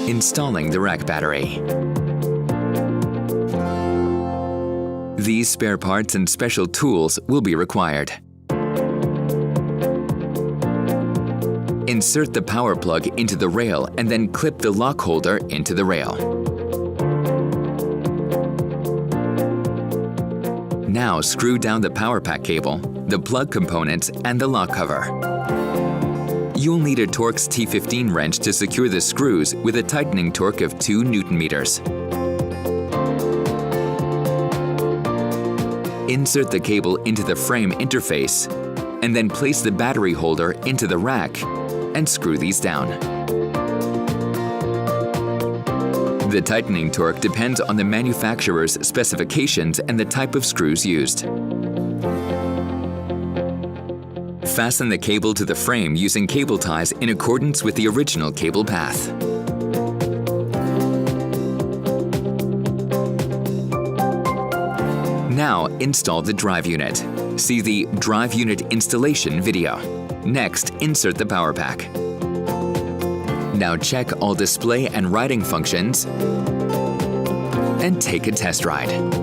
Installing the rack battery. These spare parts and special tools will be required. Insert the power plug into the rail and then clip the lock holder into the rail. Now screw down the power pack cable, the plug components, and the lock cover. You'll need a Torx T15 wrench to secure the screws with a tightening torque of 2 Newton meters. Insert the cable into the frame interface and then place the battery holder into the rack and screw these down. The tightening torque depends on the manufacturer's specifications and the type of screws used. Fasten the cable to the frame using cable ties in accordance with the original cable path. Now install the drive unit. See the drive unit installation video. Next, insert the power pack. Now check all display and riding functions and take a test ride.